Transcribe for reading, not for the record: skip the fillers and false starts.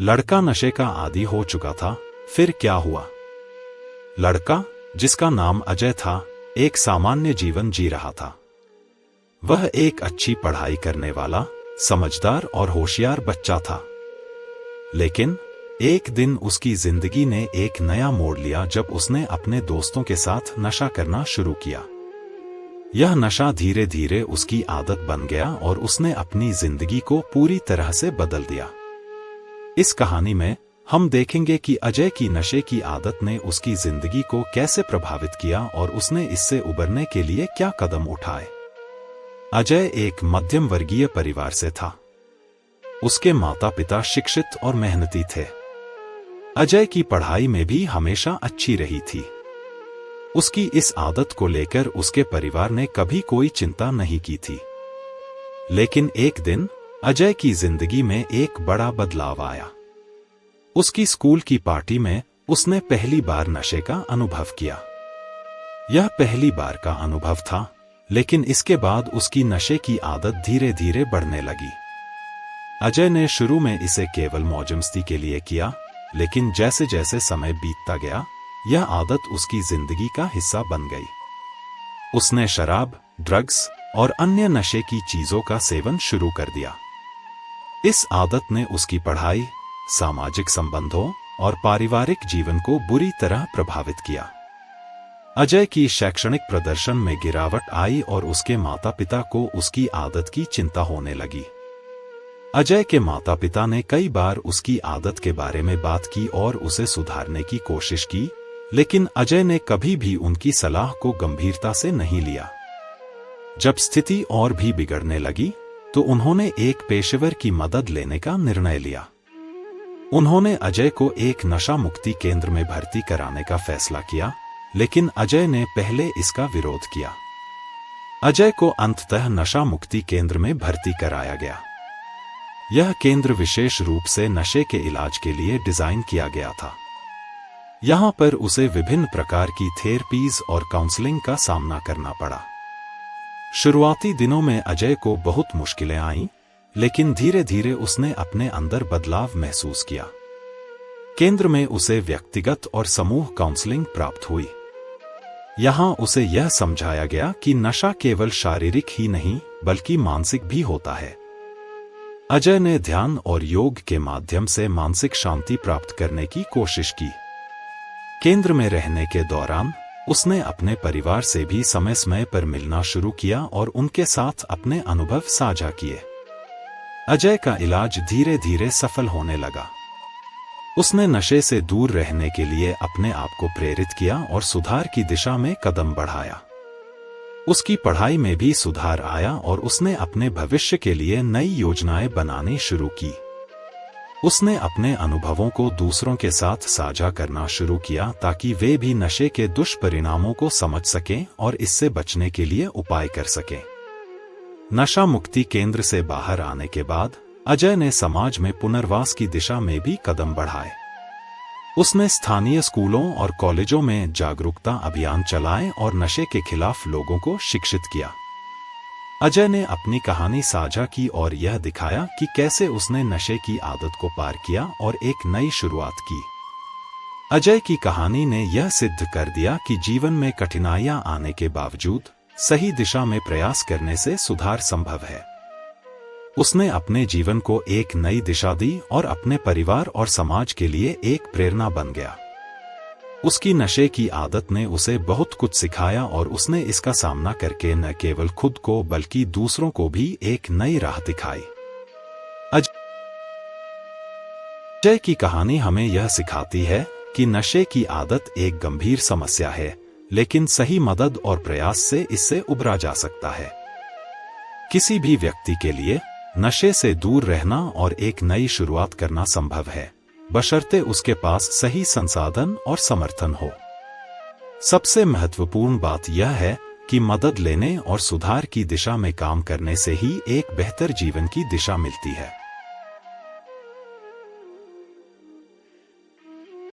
लड़का नशे का आदी हो चुका था। फिर क्या हुआ? लड़का, जिसका नाम अजय था, एक सामान्य जीवन जी रहा था। वह एक अच्छी पढ़ाई करने वाला, समझदार और होशियार बच्चा था। लेकिन एक दिन उसकी जिंदगी ने एक नया मोड़ लिया जब उसने अपने दोस्तों के साथ नशा करना शुरू किया। यह नशा धीरे धीरे उसकी आदत बन गया और उसने अपनी जिंदगी को पूरी तरह से बदल दिया। इस कहानी में हम देखेंगे कि अजय की नशे की आदत ने उसकी जिंदगी को कैसे प्रभावित किया और उसने इससे उबरने के लिए क्या कदम उठाए। अजय एक मध्यम वर्गीय परिवार से था। उसके माता पिता शिक्षित और मेहनती थे। अजय की पढ़ाई में भी हमेशा अच्छी रही थी। उसकी इस आदत को लेकर उसके परिवार ने कभी कोई चिंता नहीं की थी। लेकिन एक दिन अजय की जिंदगी में एक बड़ा बदलाव आया। उसकी स्कूल की पार्टी में उसने पहली बार नशे का अनुभव किया। यह पहली बार का अनुभव था, लेकिन इसके बाद उसकी नशे की आदत धीरे धीरे बढ़ने लगी। अजय ने शुरू में इसे केवल मौज-मस्ती के लिए किया, लेकिन जैसे जैसे समय बीतता गया, यह आदत उसकी जिंदगी का हिस्सा बन गई। उसने शराब, ड्रग्स और अन्य नशे की चीजों का सेवन शुरू कर दिया। इस आदत ने उसकी पढ़ाई, सामाजिक संबंधों और पारिवारिक जीवन को बुरी तरह प्रभावित किया। अजय की शैक्षणिक प्रदर्शन में गिरावट आई और उसके माता पिता को उसकी आदत की चिंता होने लगी। अजय के माता पिता ने कई बार उसकी आदत के बारे में बात की और उसे सुधारने की कोशिश की, लेकिन अजय ने कभी भी उनकी सलाह को गंभीरता से नहीं लिया। जब स्थिति और भी बिगड़ने लगी, तो उन्होंने एक पेशेवर की मदद लेने का निर्णय लिया। उन्होंने अजय को एक नशा मुक्ति केंद्र में भर्ती कराने का फैसला किया, लेकिन अजय ने पहले इसका विरोध किया। अजय को अंततः नशा मुक्ति केंद्र में भर्ती कराया गया। यह केंद्र विशेष रूप से नशे के इलाज के लिए डिजाइन किया गया था। यहाँ पर उसे विभिन्न प्रकार की थेरेपीज और काउंसलिंग का सामना करना पड़ा। शुरुआती दिनों में अजय को बहुत मुश्किलें आईं, लेकिन धीरे धीरे उसने अपने अंदर बदलाव महसूस किया। केंद्र में उसे व्यक्तिगत और समूह काउंसलिंग प्राप्त हुई। यहाँ उसे यह समझाया गया कि नशा केवल शारीरिक ही नहीं, बल्कि मानसिक भी होता है। अजय ने ध्यान और योग के माध्यम से मानसिक शांति प्राप्त करने की कोशिश की। केंद्र में रहने के दौरान उसने अपने परिवार से भी समय समय पर मिलना शुरू किया और उनके साथ अपने अनुभव साझा किए। अजय का इलाज धीरे धीरे सफल होने लगा। उसने नशे से दूर रहने के लिए अपने आप को प्रेरित किया और सुधार की दिशा में कदम बढ़ाया। उसकी पढ़ाई में भी सुधार आया और उसने अपने भविष्य के लिए नई योजनाएं बनानी शुरू की। उसने अपने अनुभवों को दूसरों के साथ साझा करना शुरू किया ताकि वे भी नशे के दुष्परिणामों को समझ सकें और इससे बचने के लिए उपाय कर सकें। नशा मुक्ति केंद्र से बाहर आने के बाद अजय ने समाज में पुनर्वास की दिशा में भी कदम बढ़ाए। उसने स्थानीय स्कूलों और कॉलेजों में जागरूकता अभियान चलाए और नशे के खिलाफ लोगों को शिक्षित किया। अजय ने अपनी कहानी साझा की और यह दिखाया कि कैसे उसने नशे की आदत को पार किया और एक नई शुरुआत की। अजय की कहानी ने यह सिद्ध कर दिया कि जीवन में कठिनाइयां आने के बावजूद सही दिशा में प्रयास करने से सुधार संभव है। उसने अपने जीवन को एक नई दिशा दी और अपने परिवार और समाज के लिए एक प्रेरणा बन गया। उसकी नशे की आदत ने उसे बहुत कुछ सिखाया और उसने इसका सामना करके न केवल खुद को बल्कि दूसरों को भी एक नई राह दिखाई। अजय की कहानी हमें यह सिखाती है कि नशे की आदत एक गंभीर समस्या है, लेकिन सही मदद और प्रयास से इससे उबरा जा सकता है। किसी भी व्यक्ति के लिए नशे से दूर रहना और एक नई शुरुआत करना संभव है, बशर्ते उसके पास सही संसाधन और समर्थन हो। सबसे महत्वपूर्ण बात यह है कि मदद लेने और सुधार की दिशा में काम करने से ही एक बेहतर जीवन की दिशा मिलती है।